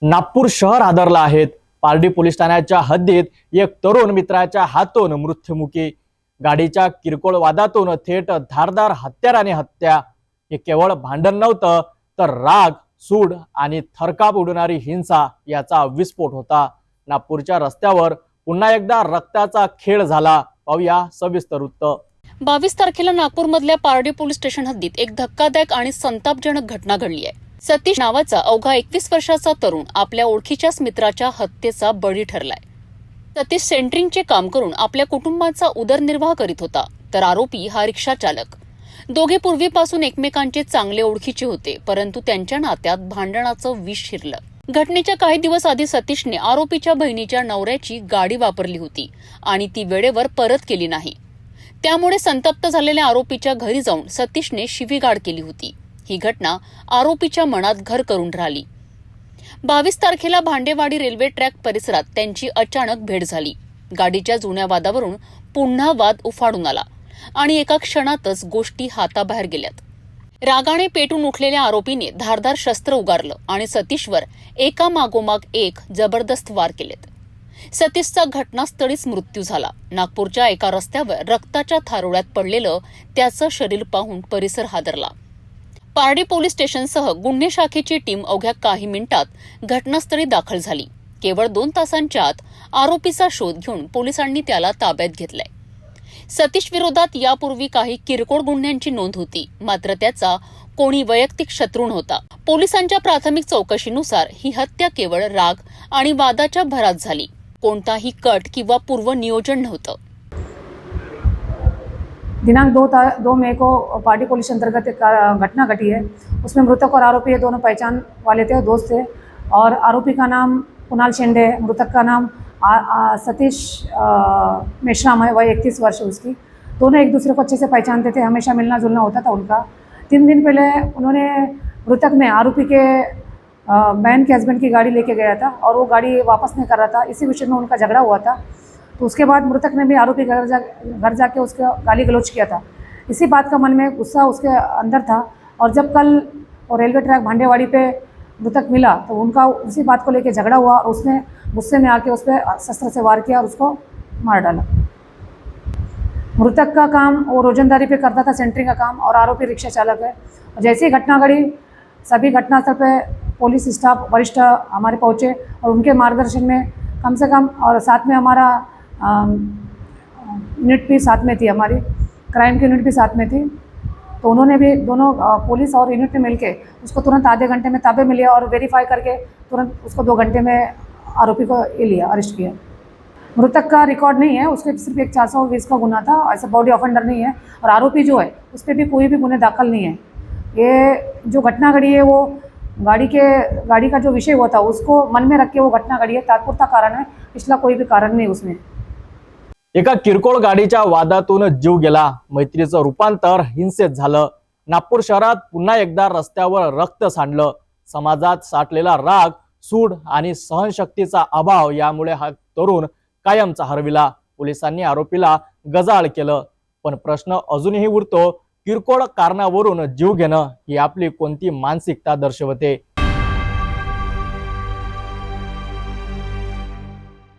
नागपूर शहर हादरला आहेत। पारडी पोलीस ठाण्याच्या हद्दीत एक तरुण मित्राच्या हातून मृत्युमुखी, गाडीच्या किरकोळ वादातून थेट धारदार हत्याराने हत्या। हे केवळ भांडण नव्हतं तर राग, सूड आणि थरकाप उडवणारी हिंसा याचा विस्फोट होता। नागपूरच्या रस्त्यावर पुन्हा एकदा रक्ताचा खेळ झाला। पाहूया सविस्तर वृत्त। 22 तारखेला नागपूरमधल्या पारडी पोलीस स्टेशन हद्दीत एक धक्कादायक आणि संतापजनक घटना घडली आहे। सतीश नावाचा अवघा 21 वर्षाचा तरुण आपल्या ओळखीच्याच मित्राच्या हत्येचा बळी ठरलाय। सतीश सेंटरिंगचे काम करून आपल्या कुटुंबाचा उदरनिर्वाह करीत होता, तर आरोपी हा रिक्षा चालक। दोघे पूर्वीपासून एकमेकांचे चांगले ओळखीचे होते, परंतु त्यांच्या नात्यात भांडणाचं विष शिरलं। घटनेच्या काही दिवस आधी सतीशने आरोपीच्या बहिणीच्या नवऱ्याची गाडी वापरली होती आणि ती वेळेवर परत केली नाही। त्यामुळे संतप्त झालेल्या आरोपीच्या घरी जाऊन सतीशने शिवीगाळ केली होती। ही घटना आरोपीच्या मनात घर करून राहिली। 22 तारखेला भांडेवाडी रेल्वे ट्रॅक परिसरात त्यांची अचानक भेट झाली। गाडीच्या जुन्या वादावरून पुन्हा वाद उफाडून आला आणि एका क्षणातच गोष्टी हाताबाहेर गेल्यात। रागाने पेटून उठलेल्या आरोपीने धारदार शस्त्र उगारलं आणि सतीशवर एका मागोमाग एक जबरदस्त वार केलेत। सतीशचा घटनास्थळीच मृत्यू झाला। नागपूरच्या एका रस्त्यावर रक्ताच्या थारोळ्यात पडलेलं त्याचं शरीर पाहून परिसर हादरला। पारडी पोलीस स्टेशनसह गुन्हे शाखेची टीम अवघ्या काही मिनिटात घटनास्थळी दाखल झाली। केवळ 2 तासांच्या आत आरोपीचा शोध घेऊन पोलिसांनी त्याला ताब्यात घेतलाय। सतीश विरोधात यापूर्वी काही किरकोळ गुन्ह्यांची नोंद होती, मात्र त्याचा कोणी वैयक्तिक शत्रू नव्हता। पोलिसांच्या प्राथमिक चौकशीनुसार ही हत्या केवळ राग आणि वादाच्या भरात झाली। कोणताही कट किंवा पूर्व नियोजन नव्हतं। दिनांक 2 मई को पार्टी पुलिस अंतर्गत एक घटना घटी है। उसमें मृतक और आरोपी ये दोनों पहचान वाले थे, दोस्त थे। और आरोपी का नाम कुणाल शेंडे है, मृतक का नाम सतीश मेश्राम है, वह 31 वर्ष उसकी। दोनों एक दूसरे को अच्छे से पहचानते थे, हमेशा मिलना जुलना होता था उनका। 3 दिन पहले उन्होंने मृतक ने आरोपी के बहन के हस्बैंड की गाड़ी लेके गया था और वो गाड़ी वापस नहीं कर रहा था। इसी विषय में उनका झगड़ा हुआ था। तो उसके बाद मृतक ने भी आरोपी घर जाके उसका गाली गलौज किया था। इसी बात का मन में गुस्सा उसके अंदर था और जब कल वो रेलवे ट्रैक भांडेवाड़ी पे मृतक मिला तो उनका उसी बात को लेके झगड़ा हुआ और उसने गुस्से में आके उस पर शस्त्र से वार किया और उसको मार डाला। मृतक का काम वो रोजंदारी पे करता था, सेंटरिंग का काम, और आरोपी रिक्शा चालक है। जैसे ही घटना घड़ी सभी घटनास्थल पे पुलिस स्टाफ वरिष्ठ हमारे पहुँचे और उनके मार्गदर्शन में कम से कम, और साथ में हमारा यूनिट भी साथ में थी, हमारी क्राइम की यूनिट भी साथ में थी। तो उन्होंने भी दोनों पुलिस और यूनिट ने मिलके उसको तुरंत आधे घंटे में ताबे में लिया और वेरीफाई करके तुरंत उसको 2 घंटे में आरोपी को ये लिया, अरेस्ट किया। मृतक का रिकॉर्ड नहीं है, उसके सिर्फ एक 420 का गुना था, ऐसा बॉडी ऑफेंडर नहीं है। और आरोपी जो है उस पर भी कोई भी गुने दाखिल नहीं है। ये जो घटना घड़ी है वो गाड़ी का जो विषय हुआ था उसको मन में रख के वो घटना घड़ी है, तात्पुरता कारण है, पिछला कोई भी कारण नहीं उसमें। एका किरकोळ गाडीच्या वादातून जीव गेला, मैत्रीचं रूपांतर हिंसेत झालं। नागपूर शहरात पुन्हा एकदा रस्त्यावर रक्त सांडलं। समाजात साठलेला राग, सूड आणि सहनशक्तीचा अभाव यामुळे हा तरुण कायमचा हरविला। पोलिसांनी आरोपीला गजाळ केलं, पण प्रश्न अजूनही उरतो, किरकोळ कारणावरून जीव घेणं ही आपली कोणती मानसिकता दर्शवते।